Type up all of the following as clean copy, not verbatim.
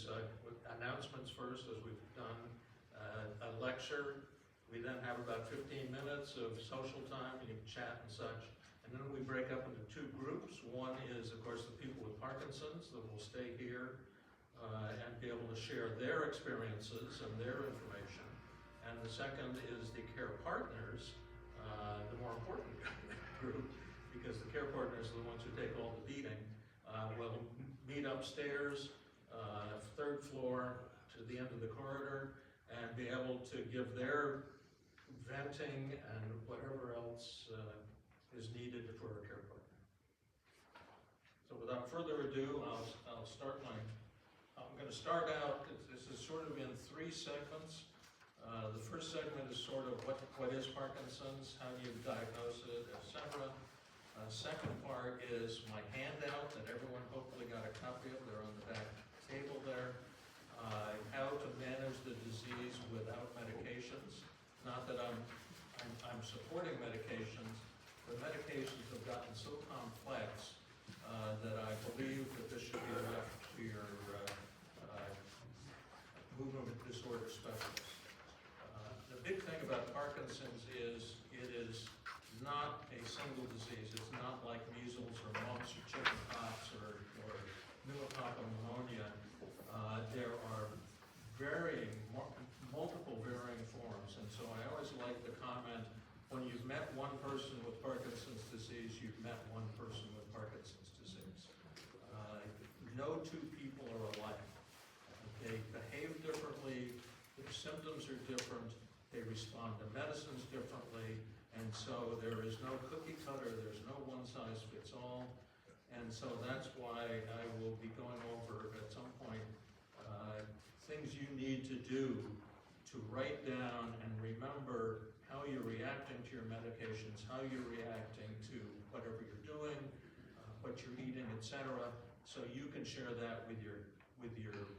there's announcements first, as we've done, a lecture. We then have about 15 minutes of social time, you can chat and such. And then we break up into two groups. One is, of course, the people with Parkinson's that will stay here and be able to share their experiences and their information. And the second is the care partners, the more important group, because the care partners are the ones who take all the beating, will meet upstairs, third floor to the end of the corridor, and be able to give their venting and whatever else is needed for a care partner. So without further ado, I'm going to start out, this is sort of in three segments. The first segment is sort of what is Parkinson's, how do you diagnose it, etc. Second part is my handout that everyone hopefully got a copy of. They're on the back table there. How to manage the disease without medications. Not that I'm supporting medications, but medications have gotten so complex that I believe that this should be left to your movement disorder specialist. The big thing about Parkinson's is it is not a single disease. It's not like measles or mumps or chickenpox or pneumococcal pneumonia. There are multiple varying forms, and so I always like the comment, when you've met one person with Parkinson's disease, you've met one person with Parkinson's disease. No two people are alike. They behave differently, their symptoms are different, they respond to medicines differently, and so there is no cookie cutter, there's no one size fits all, and so that's why I will be going over at some point things you need to do to write down and remember how you're reacting to your medications, how you're reacting to whatever you're doing, what you're eating, etc. So you can share that with your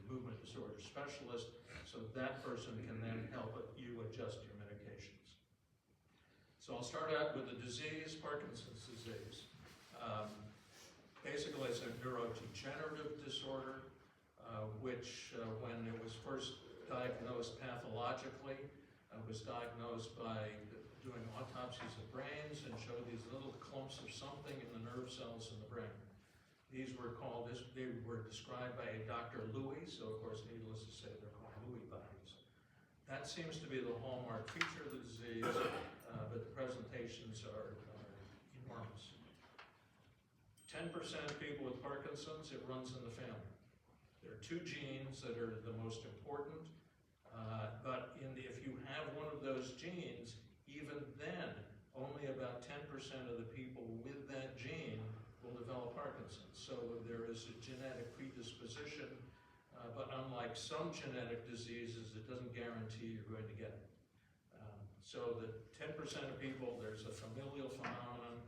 movement disorder specialist, so that person can then help you adjust your medications. So I'll start out with the disease, Parkinson's disease. Basically, it's a neurodegenerative disorder, which when it was first diagnosed pathologically, was diagnosed by doing autopsies of brains and showed these little clumps of something in the nerve cells in the brain. They were described by a Dr. Lewy, so of course, needless to say, they're called Lewy bodies. That seems to be the hallmark feature of the disease, but the presentations are enormous. 10% of people with Parkinson's, it runs in the family. There are two genes that are the most important, but if you have one of those genes, even then, only about 10% of the people with that gene will develop Parkinson's. So there is a genetic predisposition, but unlike some genetic diseases, it doesn't guarantee you're going to get it. So the 10% of people, there's a familial phenomenon.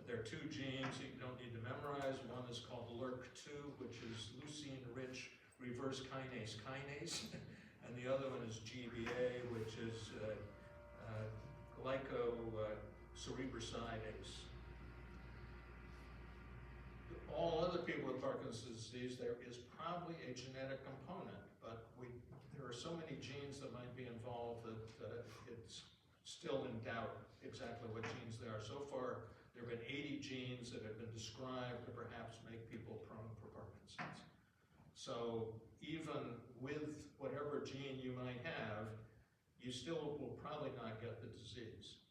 There are two genes that you don't need to memorize. One is called LRRK2, which is leucine-rich reverse kinase, and the other one is GBA, which is glycocerebrosidase. All other people with Parkinson's disease, there is probably a genetic component, but there are so many genes that might be involved that it's still in doubt exactly what genes they are. So far, there have been 80 genes that have been described to perhaps make people prone for Parkinson's. So even with whatever gene you might have, you still will probably not get the disease.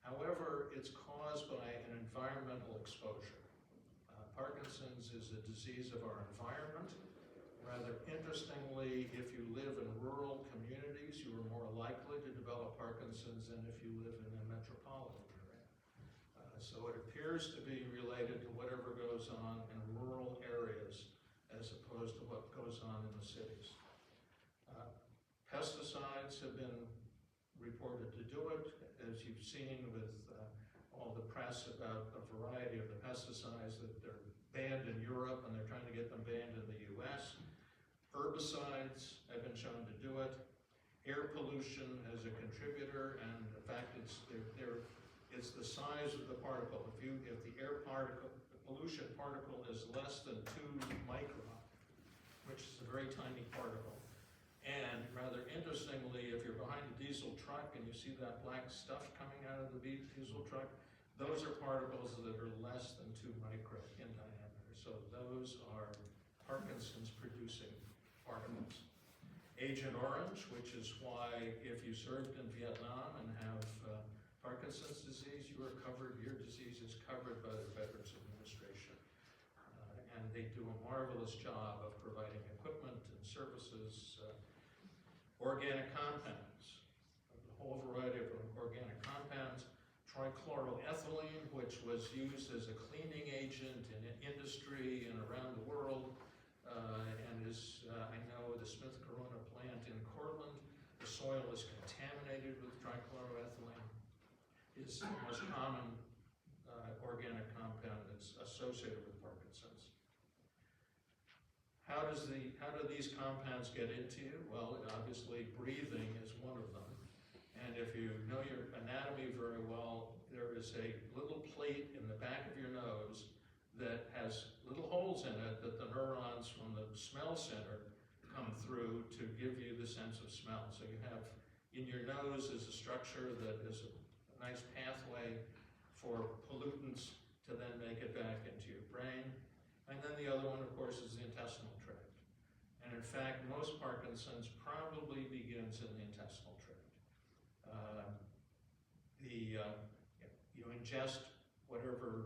However, it's caused by an environmental exposure. Parkinson's is a disease of our environment. Rather interestingly, if you live in rural communities, you are more likely to develop Parkinson's than if you live in a metropolitan area. So it appears to be related to whatever goes on in rural areas as opposed to what goes on in the cities. Pesticides have been reported to do it, as you've seen with all the press about a variety of the pesticides that they're banned in Europe and they're trying to get them banned in the US. Herbicides have been shown to do it. Air pollution is a contributor, and in fact, it's the size of the particle. If the air particle, the pollution particle is less than 2 micron, which is a very tiny particle. And rather interestingly, if you're behind a diesel truck and you see that black stuff coming out of the diesel truck, those are particles that are less than 2 micron in diameter. So those are Parkinson's producing particles. Agent Orange, which is why if you served in Vietnam and have Parkinson's disease, your disease is covered by the Veterans Administration. And they do a marvelous job of providing equipment and services. Organic compounds, a whole variety of organic compounds. Trichloroethylene, which was used as a cleaning agent in industry and around the world, and is, I know, the Smith Corona plant in Cortland, the soil is contaminated with trichloroethylene. It's the most common organic compound that's associated with Parkinson's. How do these compounds get into you? Well, obviously breathing is one of them. And if you know your anatomy very well, there is a little plate in the back of your nose that has little holes in it that the neurons from the smell center come through to give you the sense of smell. So you have, in your nose is a structure that is a nice pathway for pollutants to then make it back into your brain. And then the other one, of course, is the intestinal tract. And in fact, most Parkinson's probably begins in the intestinal tract. You ingest whatever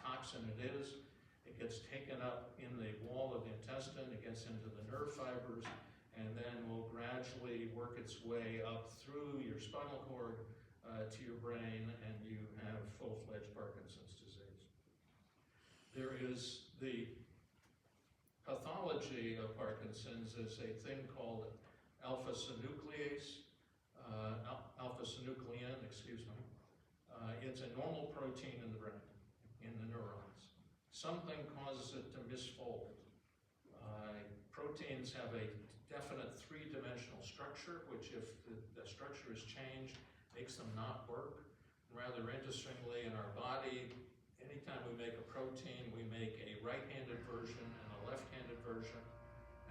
toxin it is, it gets taken up in the wall of the intestine, it gets into the nerve fibers, and then will gradually work its way up through your spinal cord to your brain, and you have full-fledged Parkinson's disease. There is the pathology of Parkinson's is a thing called alpha-synuclein, excuse me. It's a normal protein in the brain, in the neurons. Something causes it to misfold. Proteins have a definite three-dimensional structure, which if the structure is changed, makes them not work. Rather interestingly, in our body, anytime we make a protein, we make a right-handed version and a left-handed version,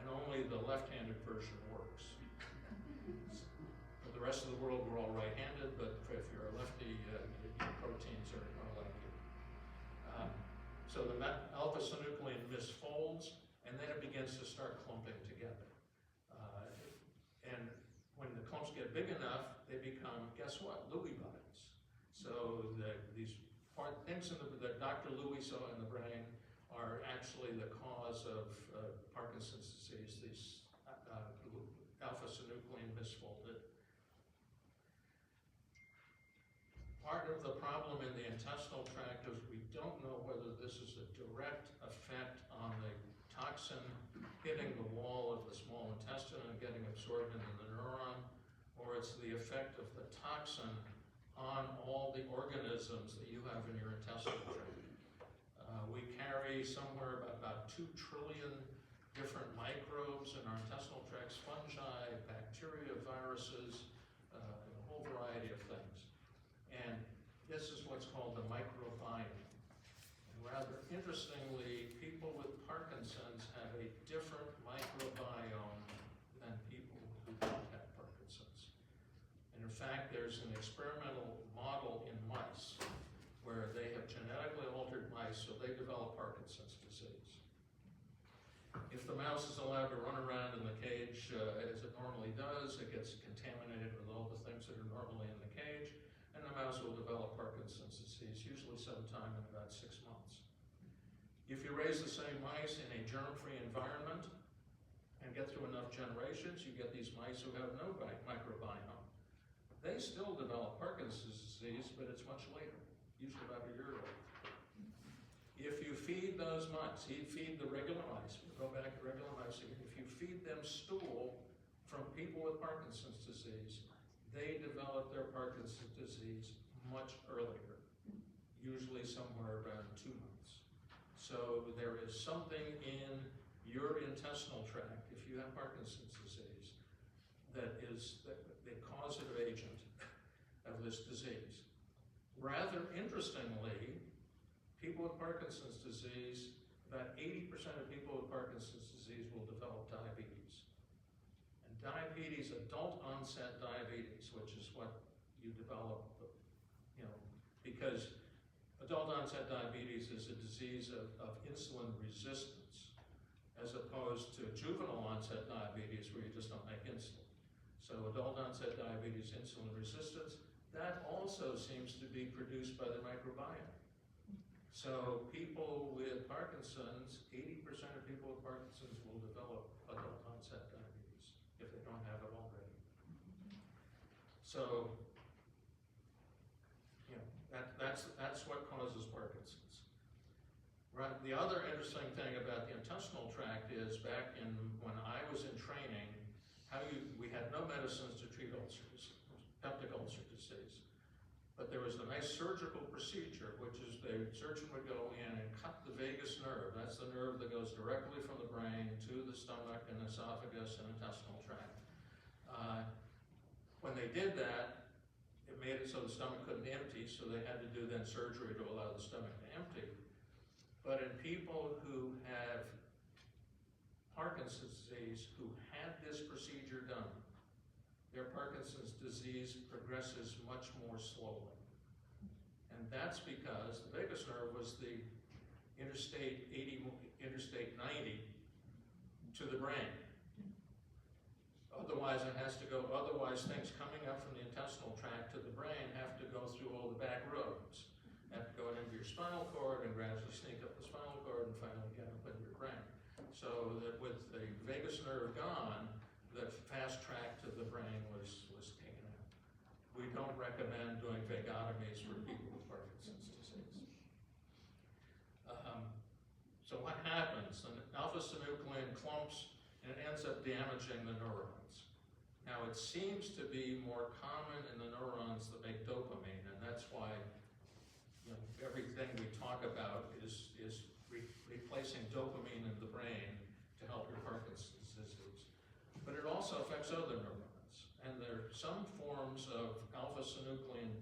and only the left-handed version works. For the rest of the world, we're all right-handed, but if you're a lefty, your proteins are like you. So the alpha-synuclein misfolds, and then it begins to start clumping together. And when the clumps get big enough, they become, guess what, Lewy bodies. So these things that Dr. Lewy saw in the brain are actually the cause of Parkinson's disease, these alpha-synuclein misfolded. Part of the problem in the intestinal tract is we don't know whether this is a direct effect on the toxin hitting the wall of the small intestine and getting absorbed into the neuron, or it's the effect of the toxin on all the organisms that you have in your intestinal tract. We carry somewhere about 2 trillion different microbes in our intestinal tracts, fungi, bacteria, viruses, a whole variety of things. And this is what's called the microbiome. And rather interestingly, people with Parkinson's have a different microbiome than people who don't have Parkinson's. And in fact, there's an experimental model in mice where they have genetically altered mice so they develop Parkinson's disease. If the mouse is allowed to run around in the cage as it normally does, it gets contaminated with all the things that are normally in the cage, and the mouse will develop Parkinson's disease, usually sometime in about 6 months. If you raise the same mice in a germ-free environment and get through enough generations, you get these mice who have no microbiome. They still develop Parkinson's disease, but it's much later, usually about a year old. If you feed those mice, feed the regular mice, we'll go back to regular mice again. If you feed them stool from people with Parkinson's disease, they develop their Parkinson's disease much earlier, usually somewhere around 2 months. So there is something in your intestinal tract, if you have Parkinson's disease, that is the causative agent of this disease. Rather interestingly, people with Parkinson's disease, about 80% of people with Parkinson's disease will develop diabetes. diabetes, adult onset diabetes, which is what you develop, because adult onset diabetes is a disease of insulin resistance, as opposed to juvenile onset diabetes where you just don't make insulin. So adult onset diabetes, insulin resistance, that also seems to be produced by the microbiome. So people with Parkinson's, 80% of people with Parkinson's will develop adult onset diabetes if they don't have it already. So, that's what causes Parkinson's. Right. The other interesting thing about the intestinal tract is back in when I was in training, we had no medicines to treat ulcers, peptic ulcer disease. But there was a nice surgical procedure, which is the surgeon would go in and cut the vagus nerve. That's the nerve that goes directly from the brain to the stomach and esophagus and intestinal tract. When they did that, it made it so the stomach couldn't empty, so they had to do then surgery to allow the stomach to empty. But in people who have Parkinson's disease, who had this procedure done, their Parkinson's disease progresses much more slowly. And that's because the vagus nerve was the interstate 90 to the brain. Otherwise things coming up from the intestinal tract to the brain have to go through all the back roads. Have to go into your spinal cord and gradually sneak up the spinal cord and finally get up into your brain. So that with the vagus nerve gone, the fast track to the brain was taken out. We don't recommend doing vagotomies for people with Parkinson's disease. So what happens? An alpha-synuclein clumps and it ends up damaging the neurons. Now it seems to be more common in the neurons that make dopamine, and that's why everything we talk about is replacing dopamine in the brain to help your Parkinson's disease. But it also affects other neurons, and there are some forms of alpha-synuclein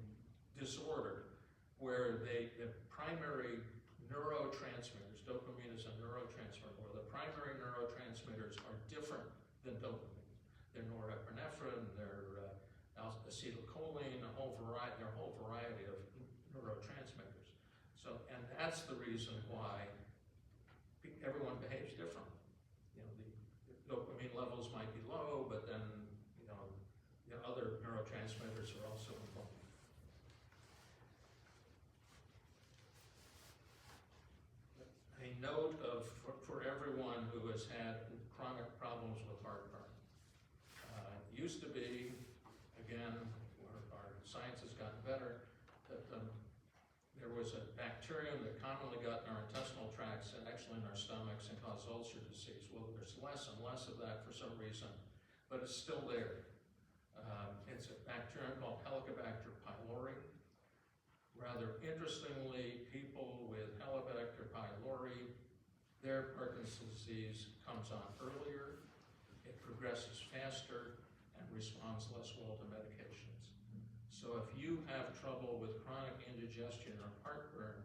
disorder where the primary neurotransmitters, dopamine is a neurotransmitter, where the primary neurotransmitters are different than dopamine. They're norepinephrine, they're acetylcholine, there are a whole variety of neurotransmitters. So, and that's the reason why everyone behaves differently. The dopamine levels might be low, but then the other neurotransmitters are also involved. A note for everyone who has had chronic problems with heartburn. It used to be, again, our science has gotten better, that there was a bacterium that commonly got in our intestinal tracts and actually in our stomachs and caused ulcer disease. Well, there's less and less of that for some reason, but it's still there. It's a bacterium called Helicobacter pylori. Rather interestingly, people with Helicobacter pylori, their Parkinson's disease comes on earlier, it progresses faster, and responds less well to medications. So if you have trouble with chronic indigestion or heartburn,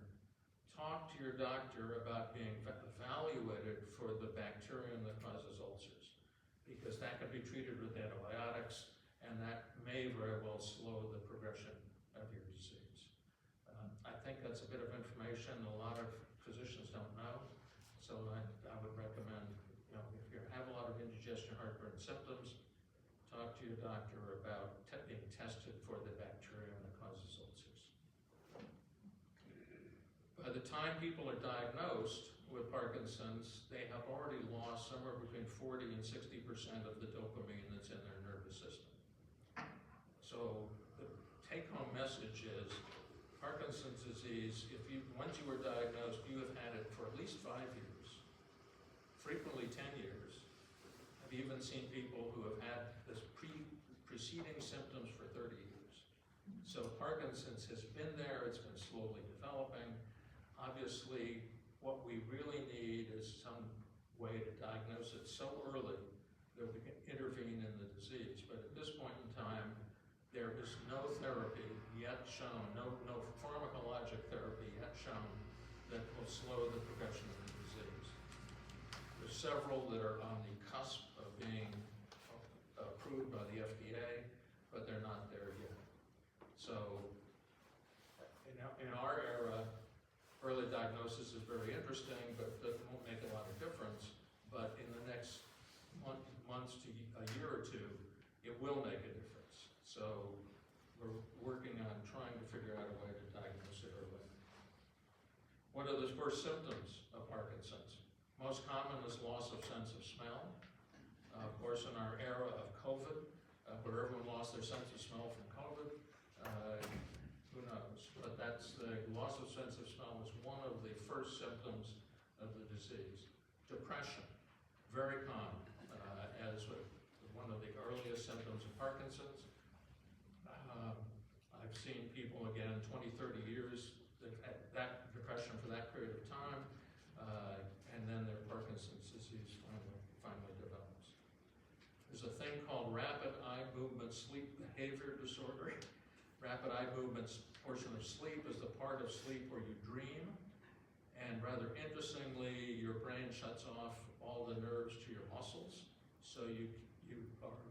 talk to your doctor about being evaluated for the bacterium that causes ulcers, because that can be treated with antibiotics, and that may very well slow the progression of your disease. I think that's a bit of information a lot of physicians don't know, so I would recommend, if you have a lot of indigestion, heartburn symptoms, talk to your doctor about being tested for the bacterium that causes ulcers. By the time people are diagnosed with Parkinson's, they have already lost somewhere between 40 and 60% of the dopamine that's in their nervous system. So the take-home message is Parkinson's disease, once you were diagnosed, you have had it for at least 5 years, frequently 10 years. I've even seen people who have had this preceding symptoms for 30 years. So Parkinson's has been there, it's been slowly developing. Obviously, what we really need is some way to diagnose it so early that we can intervene in the disease. But at this point in time, there is no therapy yet shown, no pharmacologic therapy yet shown that will slow the progression of the disease. There's several that are on the cusp of being approved by the FDA, but they're not there yet. So in our era, early diagnosis is very interesting, but it won't make a lot of difference. But in the next months to a year or two, it will make a difference. So we're working on trying to figure out a way to diagnose it early. What are the first symptoms of Parkinson's? Most common is loss of sense of smell. Of course, in our era of COVID, where everyone lost their sense of smell from COVID, who knows? But that's the loss of sense of smell is one of the first symptoms of the disease. Depression, very common, as one of the earliest symptoms of Parkinson's. I've seen people, again, 20, 30 years, that had that depression for that period of time, and then their Parkinson's disease finally develops. There's a thing called rapid eye movement sleep behavior disorder. Rapid eye movements portion of sleep is the part of sleep where you dream, and rather interestingly, your brain shuts off all the nerves to your muscles, so you are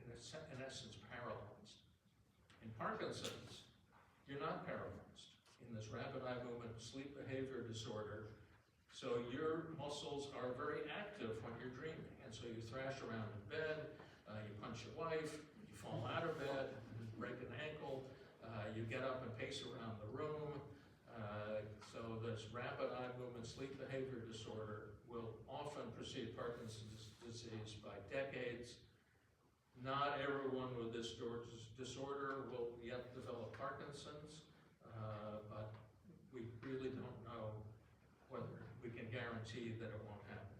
in essence paralyzed. In Parkinson's, you're not paralyzed. In this rapid eye movement sleep behavior disorder, so your muscles are very active when you're dreaming, and so you thrash around in bed, you punch your wife, you fall out of bed, break an ankle, you get up and pace around the room. So this rapid eye movement sleep behavior disorder will often precede Parkinson's disease by decades. Not everyone with this disorder will yet develop Parkinson's, but we really don't know whether we can guarantee that it won't happen.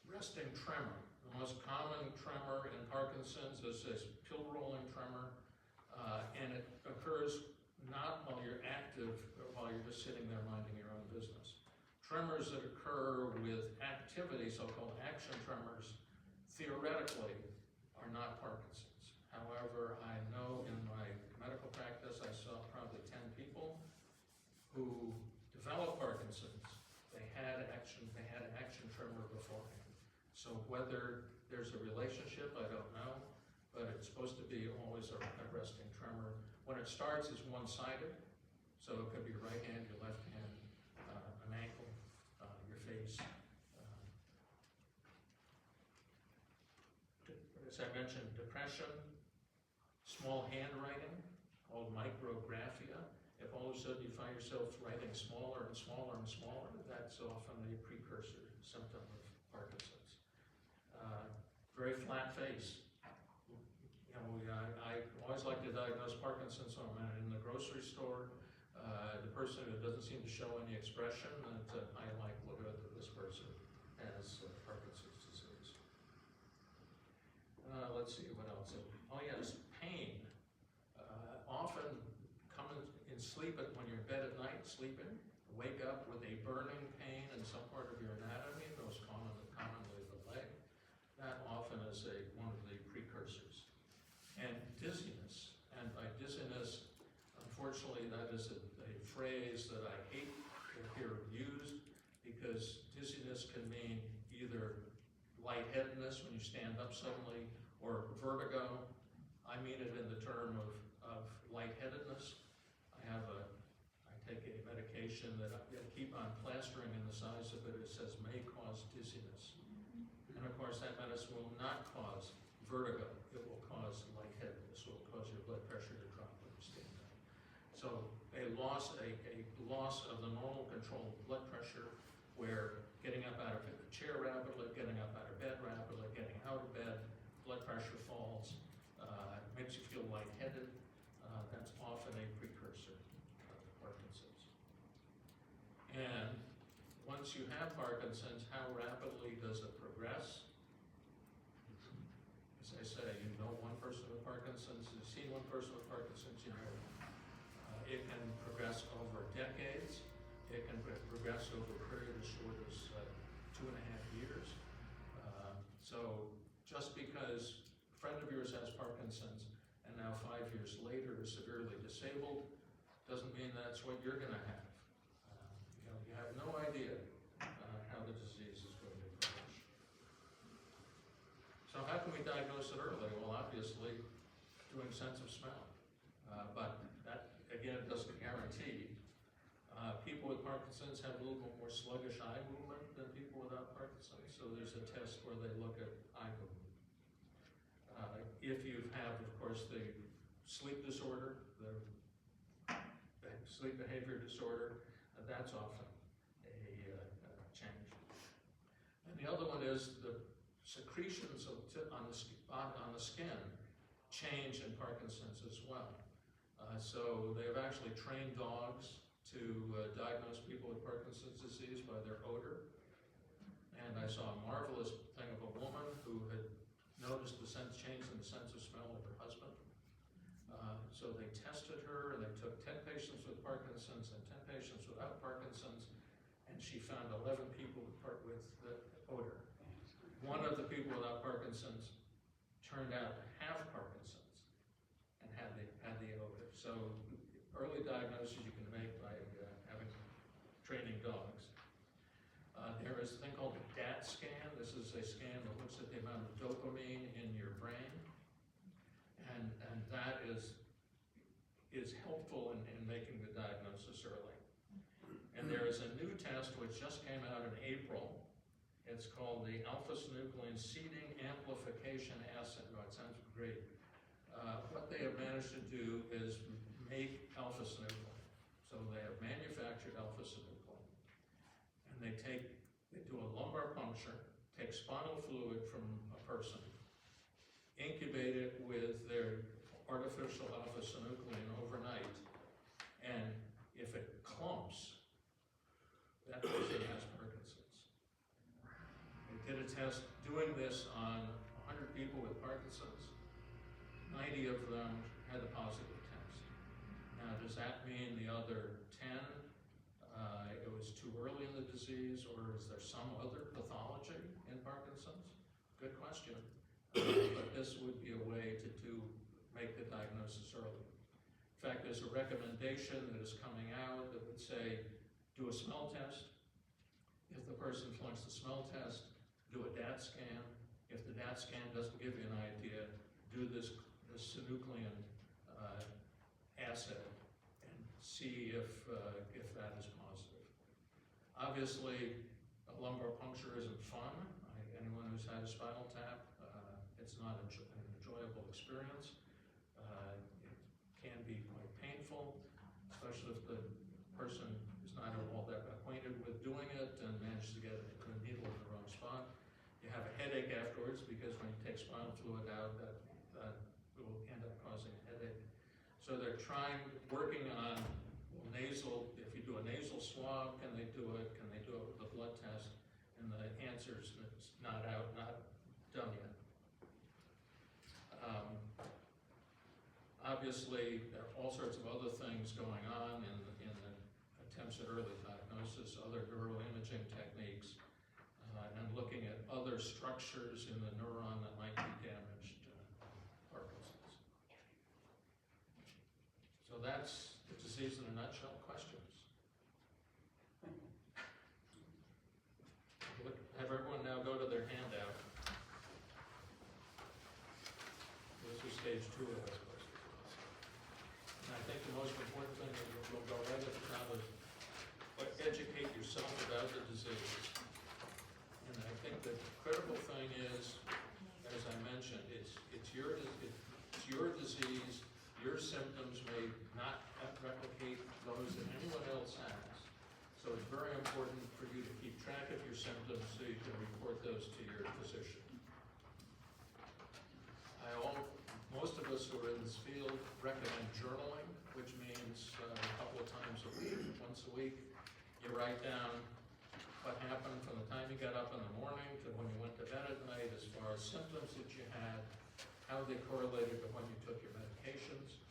Resting tremor. The most common tremor in Parkinson's is this pill-rolling tremor, and it occurs not while you're active, but while you're just sitting there minding your own business. Tremors that occur with activity, so-called action tremors, theoretically are not Parkinson's. However, I know in my medical practice I saw probably 10 people who developed Parkinson's. They had an action tremor beforehand. So whether there's a relationship, I don't know, but it's supposed to be always a resting tremor. When it starts, it's one-sided, so it could be your right hand, your left hand, an ankle, your face. As I mentioned, depression, small handwriting, called micrographia. If all of a sudden you find yourself writing smaller and smaller and smaller, that's often a precursor symptom of Parkinson's. Very flat face. I always like to diagnose Parkinson's when I'm in the grocery store. The person who doesn't seem to show any expression, I like look at this person has Parkinson's disease. Let's see what else. Oh yes, pain. Often come in sleep when you're in bed at night, sleeping, wake up with a burning pain in some part of your anatomy, most commonly the leg. That often is one of the precursors. And dizziness. And by dizziness, unfortunately, that is a phrase that I hate to hear used, because dizziness can mean either lightheadedness when you stand up suddenly, or vertigo. I mean it in the term of lightheadedness. I take a medication that I keep on plastering in the size of it. It says may cause dizziness. And of course, that medicine will not cause vertigo. It will cause lightheadedness. It will cause your blood pressure to drop when you stand up. So a loss of the normal controlled blood pressure, where getting up out of the chair rapidly, getting up out of bed rapidly, getting out of bed, blood pressure falls, makes you feel lightheaded. That's often a precursor of Parkinson's. And once you have Parkinson's, how rapidly does it progress? As I say, you know one person with Parkinson's, you've seen one person with Parkinson's, you know it can progress over decades. It can progress over a period as short as 2.5 years. So just because a friend of yours has Parkinson's and now 5 years later is severely disabled, doesn't mean that's what you're going to have. You have no idea how the disease is going to progress. So how can can we diagnose it early? Well, obviously, doing sense of smell. But that, again, doesn't guarantee. People with Parkinson's have a little bit more sluggish eye movement than people without Parkinson's, so there's a test where they look at eye movement. If you have, of course, the sleep disorder, the sleep behavior disorder, that's often a change. And the other one is the secretions on the skin change in Parkinson's as well. So they have actually trained dogs to diagnose people with Parkinson's disease by their odor. And I saw a marvelous thing of a woman who had noticed the change in the sense of smell of her husband. So they tested her, and they took 10 patients with Parkinson's and 10 patients without Parkinson's, and she found 11 people with the odor. One of the people without Parkinson's turned out to have Parkinson's and had the odor. So early diagnosis you can make by having training dogs. There is a thing called a DAT scan. This is a scan that looks at the amount of dopamine in your brain, and that is helpful in making the diagnosis early. And there is a new test which just came out in April. It's called the alpha-synuclein seeding amplification assay. Oh, it sounds great. What they have managed to do is make alpha-synuclein. So they have manufactured alpha-synuclein. And they do a lumbar puncture, take spinal fluid from a person, incubate it with their artificial alpha-synuclein overnight, and if it clumps, that person has Parkinson's. They did a test doing this on 100 people with Parkinson's. 90 of them had a positive test. Now, does that mean the other 10, it was too early in the disease, or is there some other pathology in Parkinson's? Good question. But this would be a way to make the diagnosis early. In fact, there's a recommendation that is coming out that would say, do a smell test. If the person flunks the smell test, do a DAT scan. If the DAT scan doesn't give you an idea, do this synuclein assay and see if that is positive. Obviously, a lumbar puncture isn't fun. Anyone who's had a spinal tap, it's not an enjoyable experience. It can be quite painful, especially if the person is not all that acquainted with doing it and manages to get a needle in the wrong spot. You have a headache afterwards because when you take spinal fluid out, that will end up causing a headache. So they're working on nasal. If you do a nasal swab, can they do it? Can they do it with a blood test? And the answer is not done yet. Obviously, there are all sorts of other things going on in the attempts at early diagnosis, other neuroimaging techniques, and looking at other structures in the neuron that might be damaged in Parkinson's. So that's the disease in a nutshell. Questions? Have everyone now go to their handout. This is stage 2 of it. And I think the most important thing that we'll go right at the top is educate yourself about the disease. And I think the critical thing is, as I mentioned, it's your disease. Your symptoms may not replicate those that anyone else has. So it's very important for you to keep track of your symptoms so you can report those to your physician. Most of us who are in this field recommend journaling, which means a couple of times a week, once a week, you write down what happened from the time you got up in the morning to when you went to bed at night, as far as symptoms that you had, how they correlated to when you took your medications,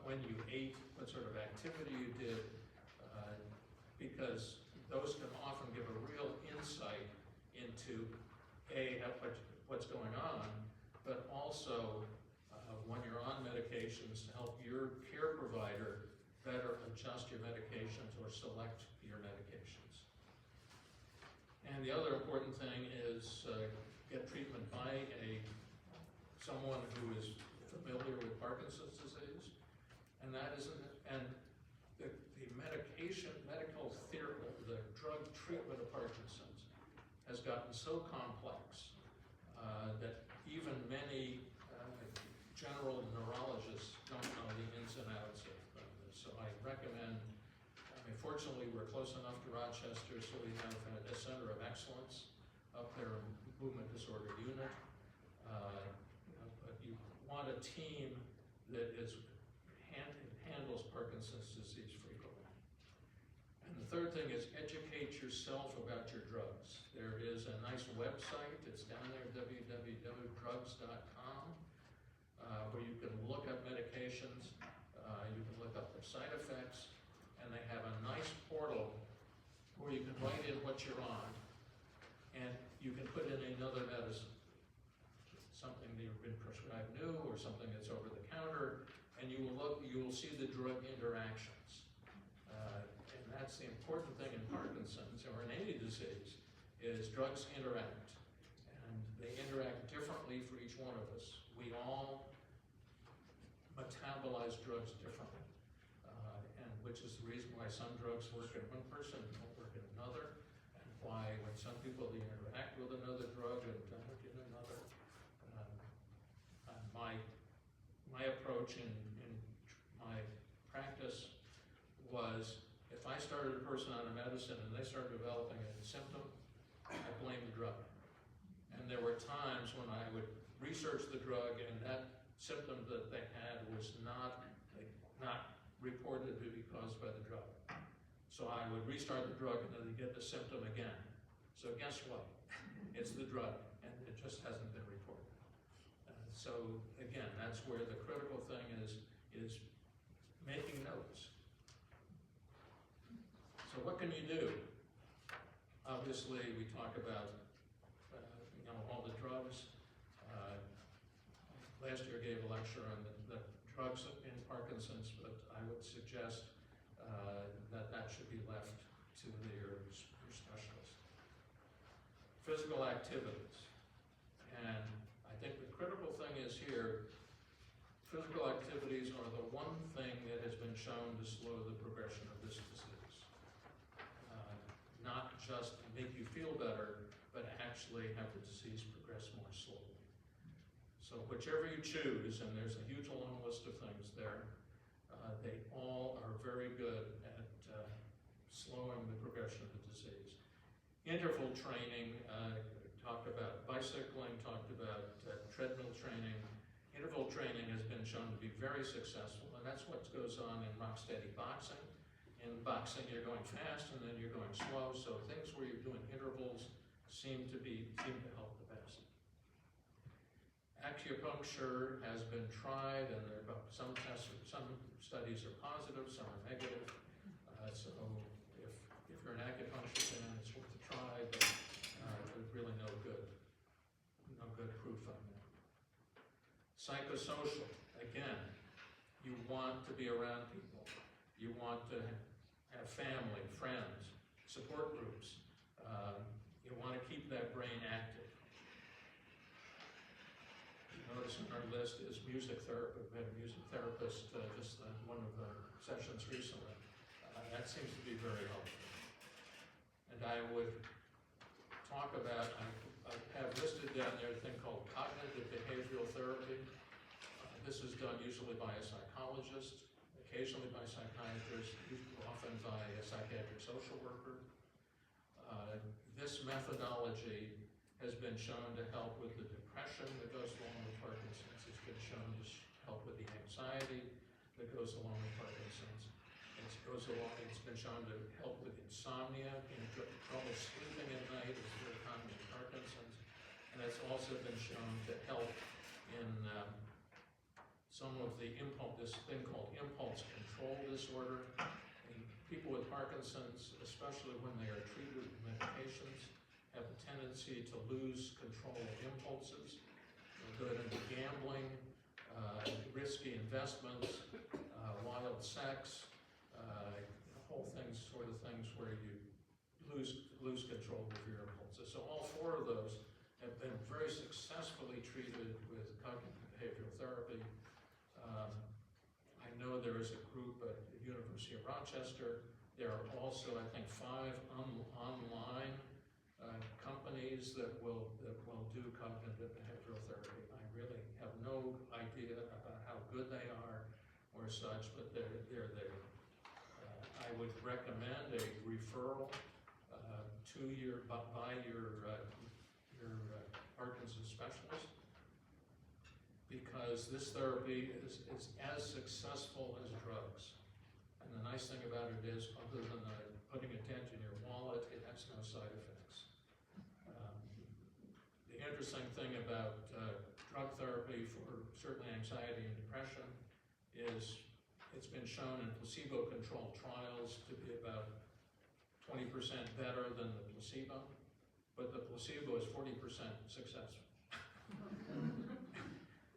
when you ate, what sort of activity you did, because those can often give a real insight into what's going on, but also when you're on medications to help your care provider better adjust your medications or select your medications. And And the other important thing is get treatment by someone who is familiar with Parkinson's disease, and that isn't, and the medical therapy, the drug treatment of Parkinson's has gotten so complex that even many general neurologists don't know the ins and outs of this. So I recommend, fortunately we're close enough to Rochester, so we have a center of excellence up there in movement disorder unit. But you want a team that handles Parkinson's disease frequently. And the third thing is educate yourself about your drugs. There is a nice website, it's down there, www.drugs.com, where you can look up medications, you can look up their side effects, and they have a nice portal where you can write in what you're on, and you can put in another medicine, something that you've been prescribed new or something that's over the counter, and you will see the drug interactions. And that's the important thing in Parkinson's or in any disease, is drugs interact. And they interact differently for each one of us. We all metabolize drugs differently, and which is the reason why some drugs work in one person and don't work in another, and why when some people they interact with another drug and don't work in another. My approach in my practice was, if I started a person on a medicine and they started developing a symptom, I blamed the drug. And there were times when I would research the drug and that symptom that they had was not reported to be caused by the drug. So I would restart the drug and then they'd get the symptom again. So guess what? It's the drug, and it just hasn't been reported. So again, that's where the critical thing is making notes. So what can you do? Obviously, we talk about all the drugs. Last year I gave a lecture on the drugs in Parkinson's, but I would suggest that should be left to your specialist. Physical activities. And I think the critical thing is here, physical activities are the one thing that has been shown to slow the progression of this disease. Not just make you feel better, but actually have the disease progress more slowly. So whichever you choose, and there's a huge long list of things there, they all are very good at slowing the progression of the disease. Interval training, talked about bicycling, talked about treadmill training. Interval training has been shown to be very successful, and that's what goes on in rock-steady boxing. In boxing, you're going fast, and then you're going slow, so things where you're doing intervals seem to help the best. Acupuncture has been tried, and there are some studies are positive, some are negative. So if you're an acupuncture fan, it's worth a try, but there's really no good proof on that. Psychosocial, again, you want to be around people. You want to have family, friends, support groups. You want to keep that brain active. Notice on our list is music therapy. We had a music therapist just one of the sessions recently. That seems to be very helpful. And I would talk about, I have listed down there a thing called cognitive behavioral therapy. This is done usually by a psychologist, occasionally by a psychiatrist, often by a psychiatric social worker. This methodology has been shown to help with the depression that goes along with Parkinson's. It's been shown to help with the anxiety that goes along with Parkinson's. It's been shown to help with insomnia, trouble sleeping at night is very common in Parkinson's. And it's also been shown to help in some of the this thing called impulse control disorder. And people with Parkinson's, especially when they are treated with medications, have a tendency to lose control of impulses. They'll go into gambling, risky investments, wild sex, whole things, sort of things where you lose control of your impulses. So all four of those have been very successfully treated with cognitive behavioral therapy. I know there is a group at the University of Rochester. There are also, I think, 5 online companies that will do cognitive behavioral therapy. I really have no idea about how good they are or such, but they're there. I would recommend a referral by your Parkinson's specialist, because this therapy is as successful as drugs. And the nice thing about it is, other than putting a dent in your wallet, it has no side effects. The interesting thing about drug therapy for certainly anxiety and depression is it's been shown in placebo-controlled trials to be about 20% better than the placebo, but the placebo is 40% successful.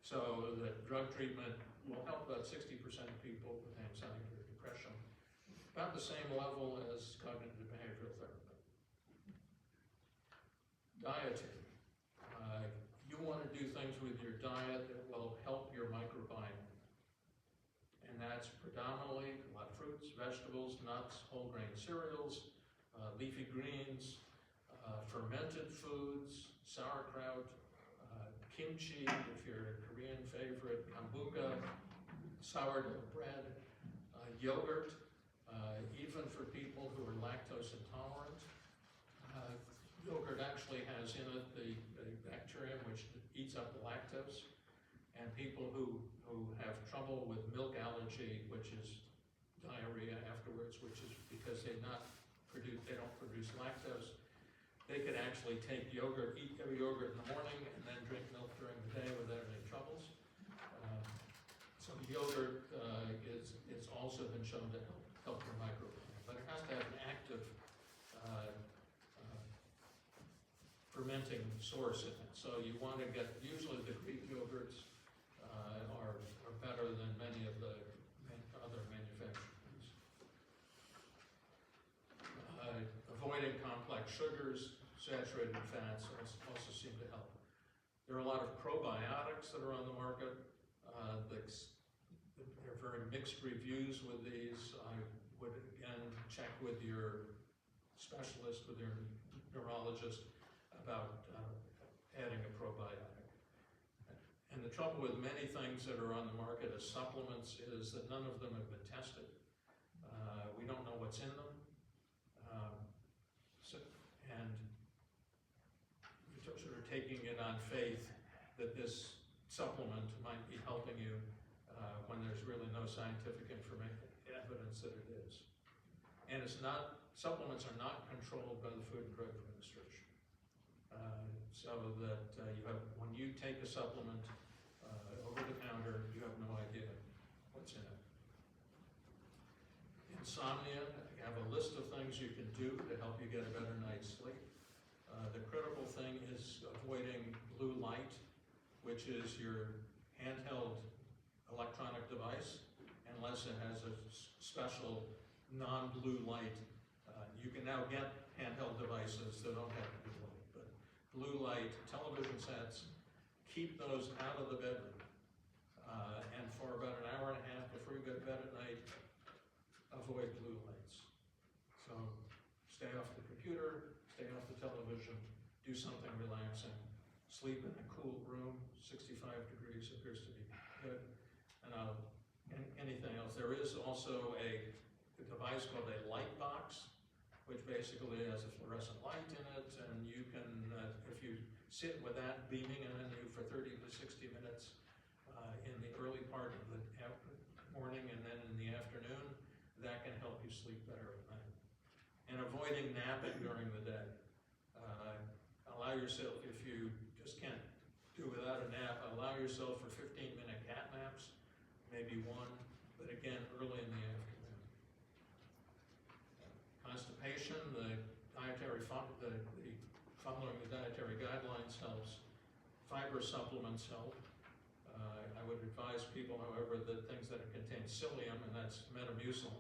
So the drug treatment will help about 60% of people with anxiety or depression, about the same level as cognitive behavioral therapy. Dieting. You want to do things with your diet that will help your microbiome. And that's predominantly a lot of fruits, vegetables, nuts, whole grain cereals, leafy greens, fermented foods, sauerkraut, kimchi, if you're a Korean favorite, kombucha, sourdough bread, yogurt, even for people who are lactose intolerant. Yogurt actually has in it the bacterium which eats up the lactose, and people who have trouble with milk allergy, which is diarrhea afterwards, which is because they don't produce lactose, they could actually take yogurt, eat every yogurt in the morning, and then drink milk during the day without any troubles. So yogurt is also been shown to help your microbiome, but it has to have an active fermenting source in it. So you want to get, usually the Greek yogurts are better than many of the other manufacturers. Avoiding complex sugars, saturated fats also seem to help. There are a lot of probiotics that are on the market. There are very mixed reviews with these. I would again check with your specialist, with your neurologist, about adding a probiotic. And the trouble with many things that are on the market as supplements is that none of them have been tested. We don't know what's in them. And you're sort of taking it on faith that this supplement might be helping you when there's really no scientific evidence that it is. And it's not, supplements are not controlled by the Food and Drug Administration. So that when you take a supplement over the counter, you have no idea what's in it. Insomnia, I have a list of things you can do to help you get a better night's sleep. The critical thing is avoiding blue light, which is your handheld electronic device, unless it has a special non-blue light. You can now get handheld devices that don't have blue light, but blue light, television sets, keep those out of the bedroom. And for about an hour and a half before you go to bed at night, avoid blue lights. So stay off the computer, stay off the television, do something relaxing, sleep in a cool room, 65 degrees appears to be good, and anything else. There is also a device called a light box, which basically has a fluorescent light in it, and you can, if you sit with that beaming on you for 30 to 60 minutes in the early part of the morning and then in the afternoon, that can help you sleep better at night. And avoiding napping during the day. Allow yourself, if you just can't do without a nap, allow yourself for 15-minute cat naps, maybe one, but again, early in the afternoon. Constipation, the following the dietary guidelines helps. Fiber supplements help. I would advise people, however, that things that contain psyllium, and that's Metamucil,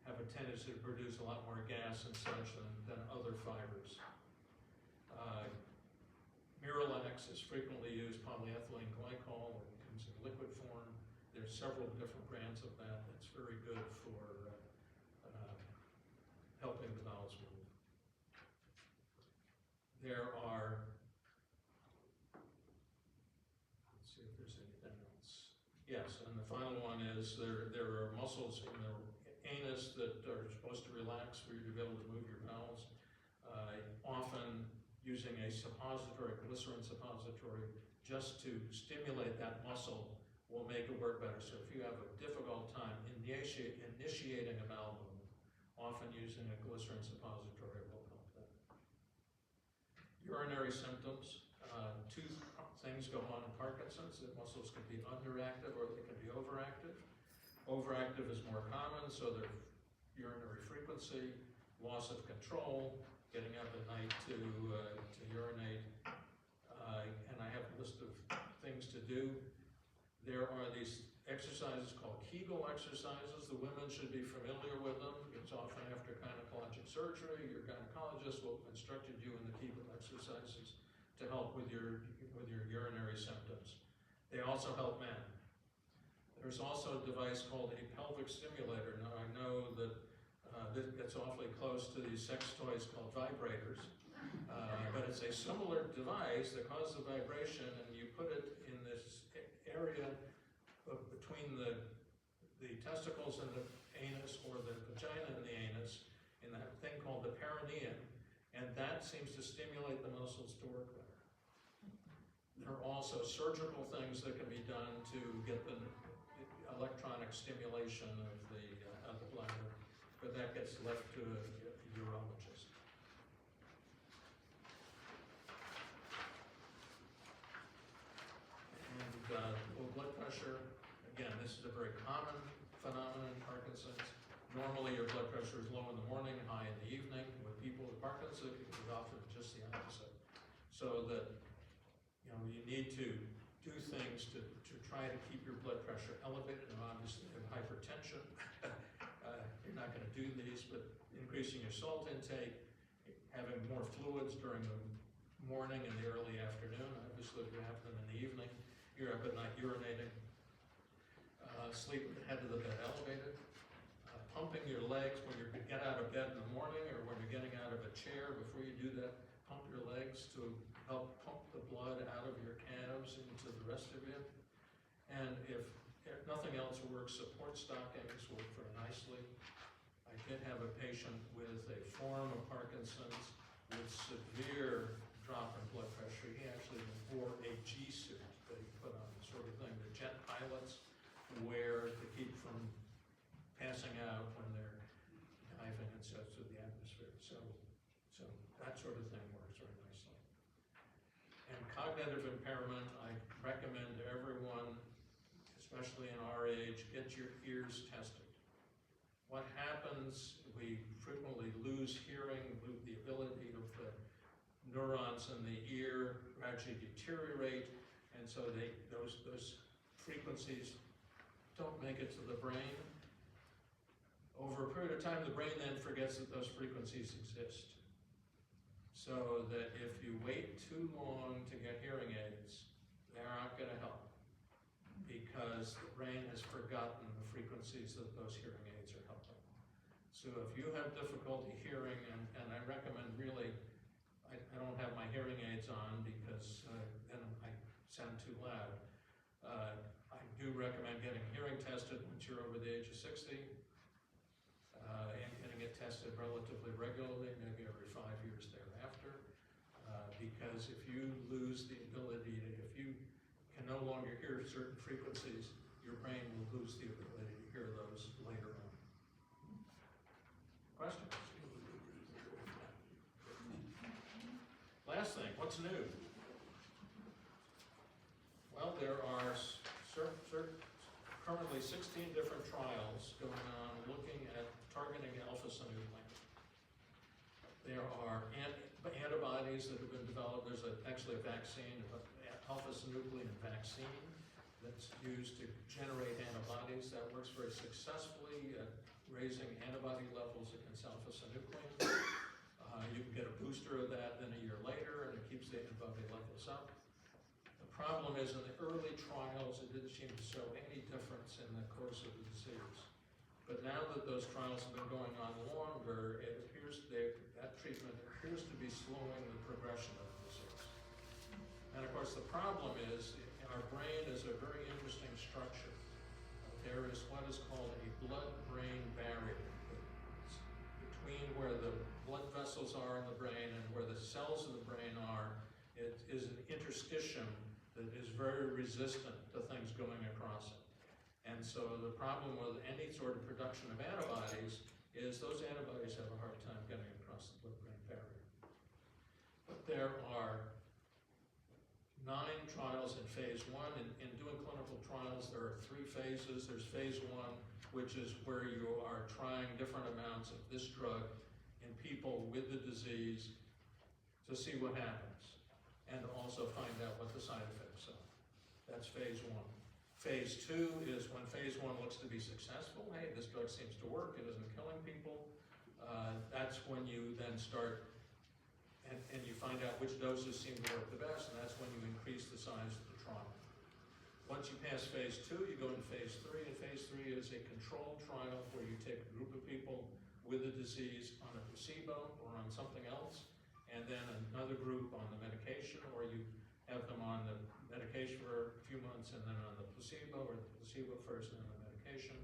have a tendency to produce a lot more gas and such than other fibers. Miralax is frequently used, polyethylene glycol, it comes in liquid form. There's several different brands of that. It's very good for helping the bowels move. There are, let's see if there's anything else. Yes, and the final one is there are muscles in the anus that are supposed to relax for you to be able to move your bowels. Often using a suppository, glycerin suppository, just to stimulate that muscle will make it work better. So if you have a difficult time initiating a bowel movement, often using a glycerin suppository will help that. Urinary symptoms. Two things go on in Parkinson's. The muscles can be underactive or they can be overactive. Overactive is more common, so their urinary frequency, loss of control, getting up at night to urinate, and I have a list of things to do. There are these exercises called Kegel exercises. The women should be familiar with them. It's often after gynecologic surgery. Your gynecologist will have instructed you in the Kegel exercises to help with your urinary symptoms. They also help men. There's also a device called a pelvic stimulator. Now I know that this gets awfully close to these sex toys called vibrators, but it's a similar device that causes a vibration, and you put it in this area between the testicles and the anus, or the vagina and the anus, in that thing called the perineum, and that seems to stimulate the muscles to work better. There are also surgical things that can be done to get the electronic stimulation of the bladder, but that gets left to a urologist. And low blood pressure, again, this is a very common phenomenon in Parkinson's. Normally your blood pressure is low in the morning, high in the evening. With people with Parkinson's, it is often just the opposite. So that, you need to do things to try to keep your blood pressure elevated. And obviously, you have hypertension. You're not going to do these, but increasing your salt intake, having more fluids during the morning and the early afternoon. Obviously, if you have them in the evening, you're up at night urinating. Sleep with the head of the bed elevated. Pumping your legs when you get out of bed in the morning, or when you're getting out of a chair. Before you do that, pump your legs to help pump the blood out of your calves into the rest of you. And if nothing else works, support stockings work very nicely. I did have a patient with a form of Parkinson's with severe drop in blood pressure. He actually wore a G-suit that he put on, sort of thing that jet pilots wear to keep from passing out when they're diving and such through the atmosphere. So that sort of thing works very nicely. And cognitive impairment, I recommend to everyone, especially in our age, get your ears tested. What happens, we frequently lose hearing, lose the ability of the neurons in the ear gradually deteriorate, and so those frequencies don't make it to the brain. Over a period of time, the brain then forgets that those frequencies exist. So that if you wait too long to get hearing aids, they're not going to help, because the brain has forgotten the frequencies that those hearing aids are helping. So if you have difficulty hearing, and I recommend really, I don't have my hearing aids on because then I sound too loud. I do recommend getting hearing tested once you're over the age of 60, and getting it tested relatively regularly, maybe every 5 years thereafter, because if you lose the ability to, if you can no longer hear certain frequencies, your brain will lose the ability to hear those later on. Questions? Last thing, what's new? Well, there are currently 16 different trials going on looking at targeting alpha-synuclein. There are antibodies that have been developed. There's actually a vaccine, alpha-synuclein vaccine, that's used to generate antibodies. That works very successfully at raising antibody levels against alpha-synuclein. You can get a booster of that then a year later, and it keeps the antibody levels up. The problem is in the early trials, it didn't seem to show any difference in the course of the disease. But now that those trials have been going on longer, it appears that treatment appears to be slowing the progression of the disease. And of course, the problem is our brain is a very interesting structure. There is what is called a blood-brain barrier. It's between where the blood vessels are in the brain and where the cells of the brain are, it is an interstitium that is very resistant to things going across it. And so the problem with any sort of production of antibodies is those antibodies have a hard time getting across the blood-brain barrier. But there are 9 trials in phase 1. In doing clinical trials, there are 3 phases. There's phase 1, which is where you are trying different amounts of this drug in people with the disease to see what happens, and also find out what the side effects are. That's phase 1. Phase 2 is when phase 1 looks to be successful. Hey, this drug seems to work, it isn't killing people. That's when you then start, and you find out which doses seem to work the best, and that's when you increase the size of the trial. Once you pass phase 2, you go into phase 3, and phase 3 is a controlled trial where you take a group of people with the disease on a placebo or on something else, and then another group on the medication, or you have them on the medication for a few months and then on the placebo, or the placebo first and then the medication.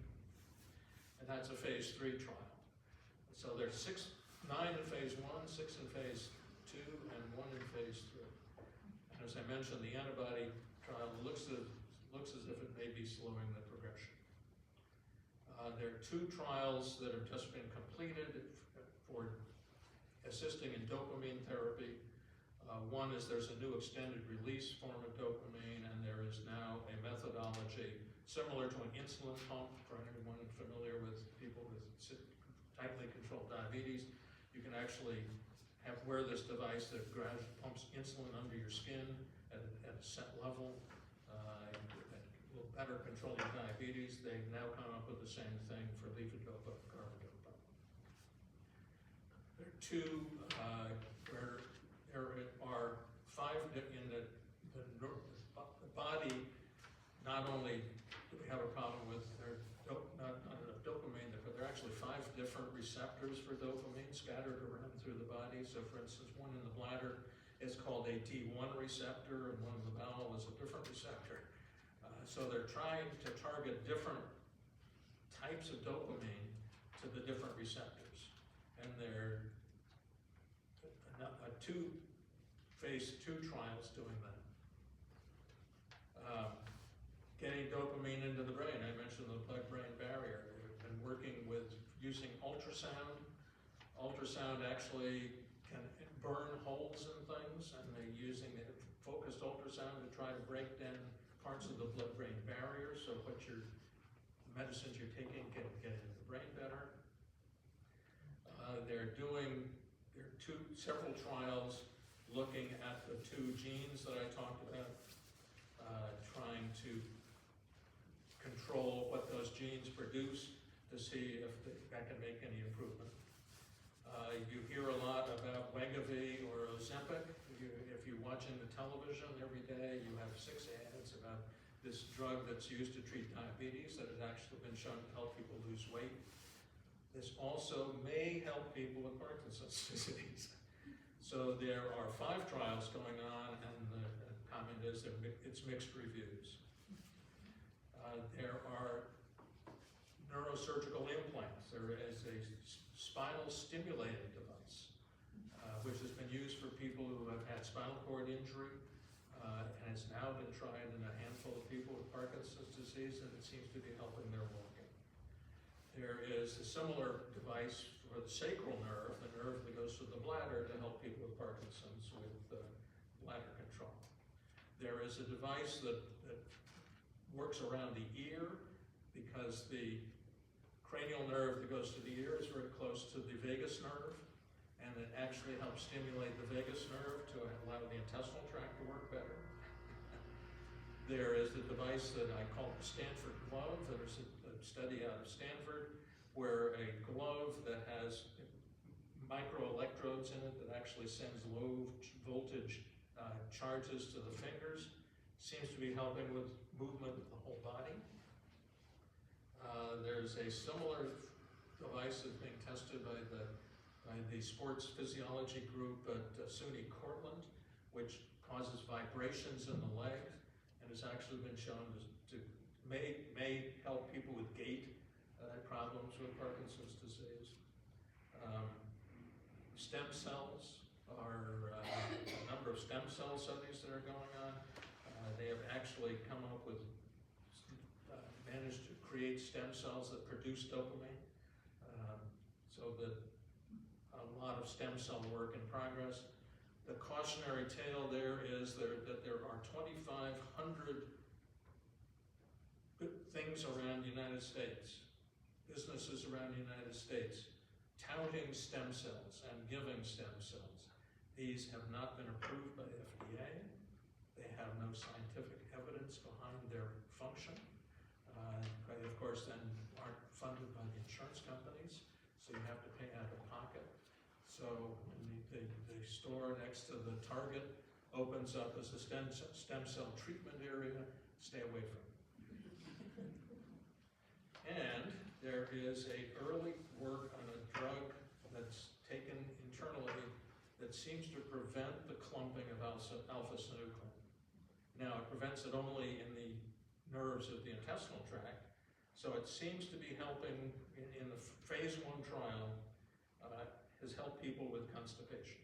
And that's a phase 3 trial. So there's 9 in phase 1, 6 in phase 2, and 1 in phase 3. And as I mentioned, the antibody trial looks as if it may be slowing the progression. There are 2 trials that have just been completed for assisting in dopamine therapy. One is there's a new extended release form of dopamine, and there is now a methodology similar to an insulin pump for anyone familiar with people with tightly controlled diabetes. You can actually wear this device that gradually pumps insulin under your skin at a set level. It will better control your diabetes. They've now come up with the same thing for levodopa and carbidopa. There are 2 where there are 5 in the body. Not only do we have a problem with not enough dopamine, but there are actually 5 different receptors for dopamine scattered around through the body. So for instance, one in the bladder is called a T1 receptor, and one in the bowel is a different receptor. So they're trying to target different types of dopamine to the different receptors. And there are 2 phase 2 trials doing that. Getting dopamine into the brain. I mentioned the blood-brain barrier. They've been working with using ultrasound. Ultrasound actually can burn holes in things, and they're using focused ultrasound to try to break down parts of the blood-brain barrier, so what your medicines you're taking can get into the brain better. There are several trials looking at the 2 genes that I talked about, trying to control what those genes produce to see if that can make any improvement. You hear a lot about Wegovy or Ozempic. If you're watching the television every day, you have 6 ads about this drug that's used to treat diabetes that has actually been shown to help people lose weight. This also may help people with Parkinson's disease. So there are 5 trials going on, and the comment is it's mixed reviews. There are neurosurgical implants. There is a spinal stimulating device, which has been used for people who have had spinal cord injury, and it's now been tried in a handful of people with Parkinson's disease, and it seems to be helping their walking. There is a similar device for the sacral nerve, the nerve that goes to the bladder, to help people with Parkinson's with bladder control. There is a device that works around the ear, because the cranial nerve that goes to the ear is very close to the vagus nerve, and it actually helps stimulate the vagus nerve to allow the intestinal tract to work better. There is the device that I call the Stanford glove. There's a study out of Stanford where a glove that has microelectrodes in it that actually sends low voltage charges to the fingers. Seems to be helping with movement of the whole body. There's a similar device that's being tested by the sports physiology group at SUNY Cortland, which causes vibrations in the leg, and has actually been shown to may help people with gait problems with Parkinson's disease. Stem cells are a number of stem cell studies that are going on. They have actually come up with, managed to create stem cells that produce dopamine. So that a lot of stem cell work in progress. The cautionary tale there is that there are 2,500 things around the United States, businesses around the United States, touting stem cells and giving stem cells. These have not been approved by the FDA. They have no scientific evidence behind their function. They, of course, then aren't funded by the insurance companies, so you have to pay out of pocket. So when the store next to the Target opens up as a stem cell treatment area, stay away from it. And there is a early work on a drug that's taken internally that seems to prevent the clumping of alpha-synuclein. Now, it prevents it only in the nerves of the intestinal tract, so it seems to be helping in the phase 1 trial, has helped people with constipation.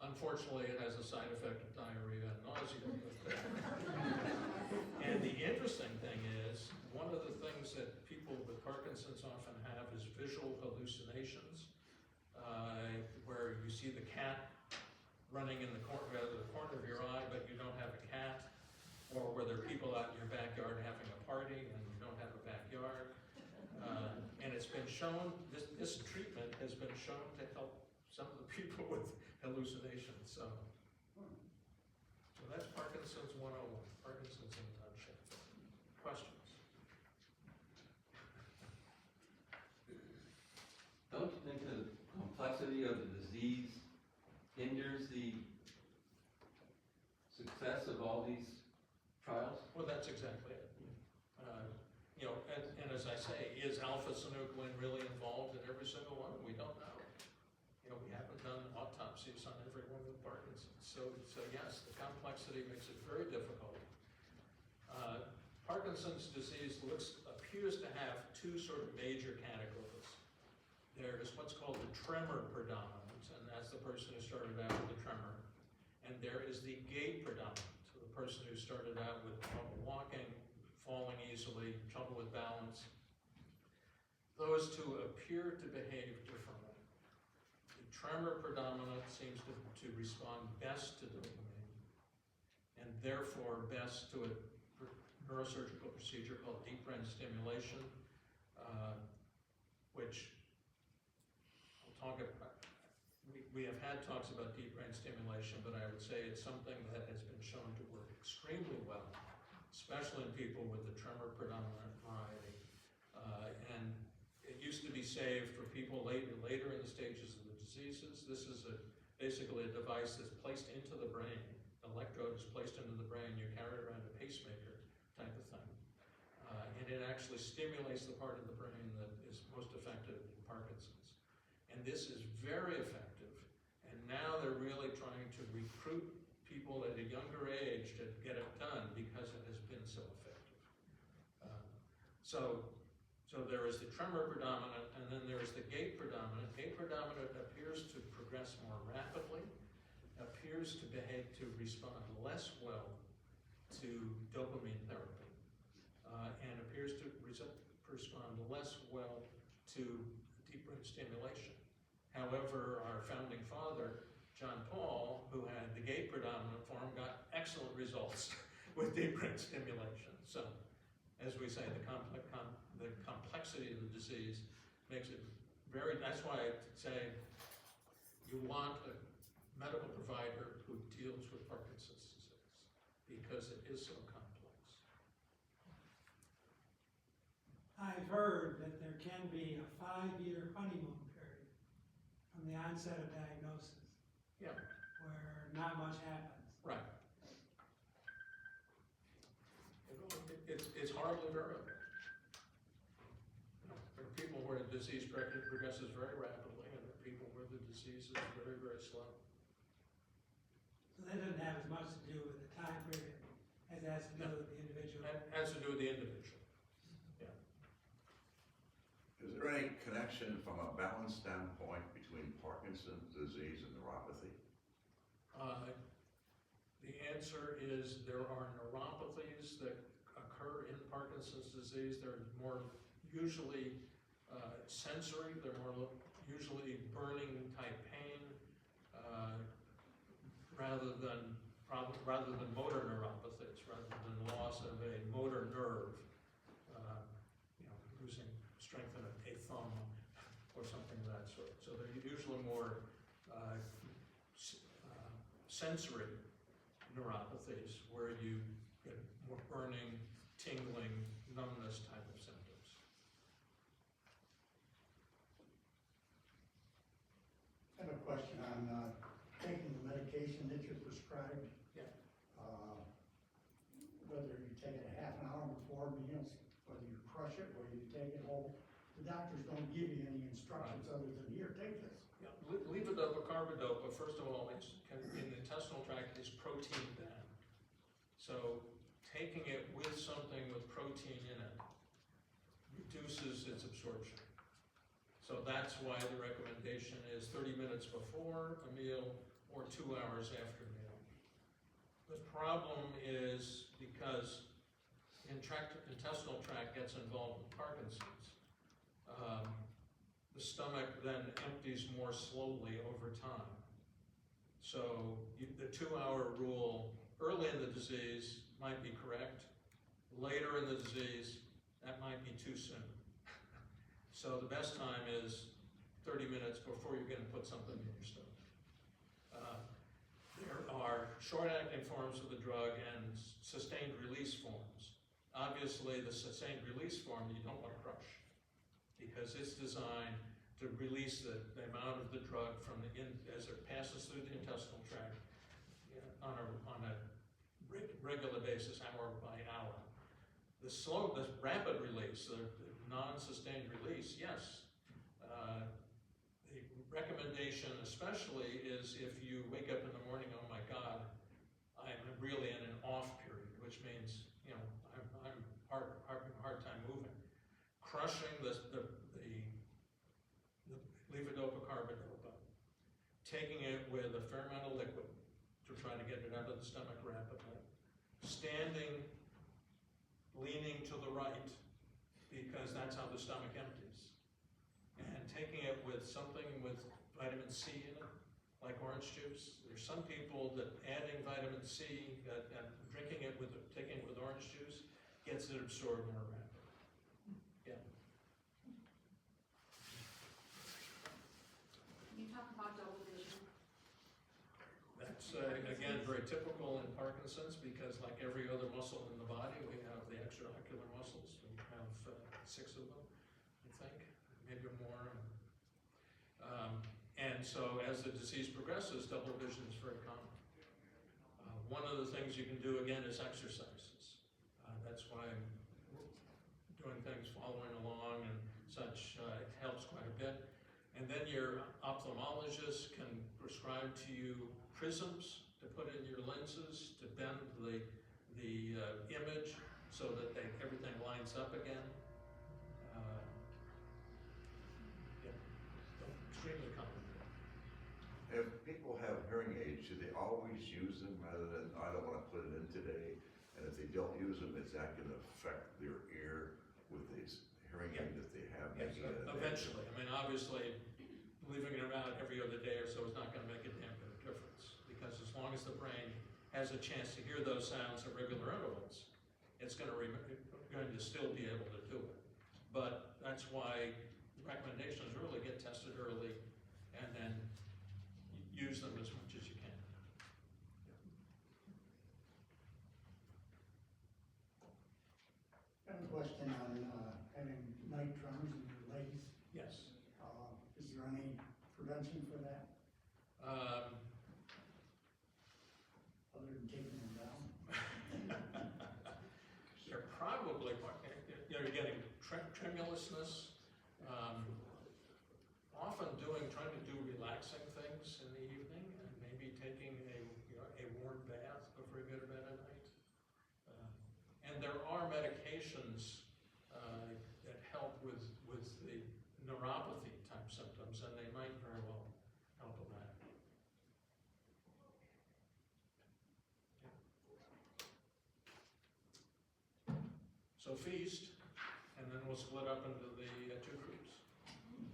Unfortunately, it has a side effect of diarrhea and nausea. And the interesting thing is, one of the things that people with Parkinson's often have is visual hallucinations, where you see the cat running in the corner of your eye, but you don't have a cat, or where there are people out in your backyard having a party and you don't have a backyard. And it's been shown, this treatment has been shown to help some of the people with hallucinations. So that's Parkinson's 101, Parkinson's in a nutshell. Questions? Don't you think the complexity of the disease hinders the success of all these trials? Well, that's exactly it. And as I say, is alpha-synuclein really involved in every single one? We don't know. We haven't done autopsies on everyone with Parkinson's. So yes, the complexity makes it very difficult. Parkinson's disease appears to have two sort of major categories. There is what's called the tremor predominant, and that's the person who started out with the tremor. And there is the gait predominant, so the person who started out with trouble walking, falling easily, trouble with balance. Those two appear to behave differently. The tremor predominant seems to respond best to dopamine, and therefore best to a neurosurgical procedure called deep brain stimulation, which I'll talk about. We have had talks about deep brain stimulation, but I would say it's something that has been shown to work extremely well, especially in people with the tremor predominant variety. And it used to be saved for people later in the stages of the diseases. This is basically a device that's placed into the brain. The electrode is placed into the brain. You carry it around a pacemaker type of thing. And it actually stimulates the part of the brain that is most effective in Parkinson's. And this is very effective. And now they're really trying to recruit people at a younger age to get it done because it has been so effective. So there is the tremor predominant, and then there is the gait predominant. Gait predominant appears to progress more rapidly, appears to respond less well to dopamine therapy, and appears to respond less well to deep brain stimulation. However, our founding father, John Paul, who had the gait predominant form, got excellent results with deep brain stimulation. So, as we say, the complexity of the disease makes it that's why I say you want a medical provider who deals with Parkinson's disease, because it is so complex. I've heard that there can be a 5-year honeymoon period from from the onset of diagnosis, Yeah, where not much happens. right. It's hardly variable. You know, there are people where the disease progresses very rapidly, and there are people where the disease is very, very slow. So that doesn't have as much to do with the time period as it has to do with the individual. That has to do with the individual. Is there any connection from a balance standpoint between Parkinson's disease and neuropathy? The answer is there are neuropathies that occur in Parkinson's disease. They're more usually sensory. They're more usually burning type pain rather than motor neuropathies, rather than loss of a motor nerve, losing strength in a thumb or something of that sort. So they're usually more sensory neuropathies where you get more burning, tingling, numbness type of symptoms. I have a question on taking the medication that you're prescribed. Yeah. Whether you take it a half an hour before meals, whether you crush it, whether you take it whole. The doctors don't give you any instructions other than, here, take this. Yeah. Levodopa, carbidopa, first of all, in the intestinal tract is protein bound. So taking it with something with protein in it reduces its absorption. So that's why the recommendation is 30 minutes before a meal or 2 hours after a meal. The problem is because intestinal tract gets involved with Parkinson's, the stomach then empties more slowly over time. So the 2-hour rule early in the disease might be correct. Later in the disease, that might be too soon. So the best time is 30 minutes before you're going to put something in your stomach. There are short-acting forms of the drug and sustained release forms. Obviously, the sustained release form you don't want to crush because it's designed to release the amount of the drug from as it passes through the intestinal tract on a regular basis, hour by hour. The rapid release, the non-sustained release, yes. The recommendation especially is if you wake up in the morning, oh my God, I'm really in an off period, which means, I'm having a hard time moving. Crushing the levodopa carbidopa, taking it with a fair amount of liquid to try to get it out of the stomach rapidly, standing, leaning to the right, because that's how the stomach empties, and taking it with something with vitamin C in it, like orange juice. There's some people that adding vitamin C, taking it with orange juice, gets it absorbed more rapidly. Yeah. Can you talk about double vision? That's, again, very typical in Parkinson's because like every other muscle in the body, we have the extraocular muscles. We have 6 of them, I think, maybe more. And so as the disease progresses, double vision is very common. One of the things you can do, again, is exercises. That's why I'm doing things, following along and such. It helps quite a bit. And then your ophthalmologist can prescribe to you prisms to put in your lenses to bend the image so that everything lines up again. Extremely complicated. If people have hearing aids, should they always use them rather than, I don't want to put it in today? And if they don't use them, is that going to affect their ear with this hearing aid that they have? Yes, eventually. I mean, obviously, leaving it around every other day or so is not going to make a damn bit of difference. Because as long as the brain has a chance to hear those sounds at regular intervals, it's going to still be able to do it. But that's why the recommendation is really get tested early and then use them as much as you can. I have a question on having night tremors in your legs. Yes. Is there any, for prevention for that, other than taking them down? They're probably, you're getting tremulousness, often trying to do relaxing things in the evening, and maybe taking a warm bath before you go to bed at night. And there are medications that help with the neuropathy type symptoms, and they might very well help with that. So feast, and then we'll split up into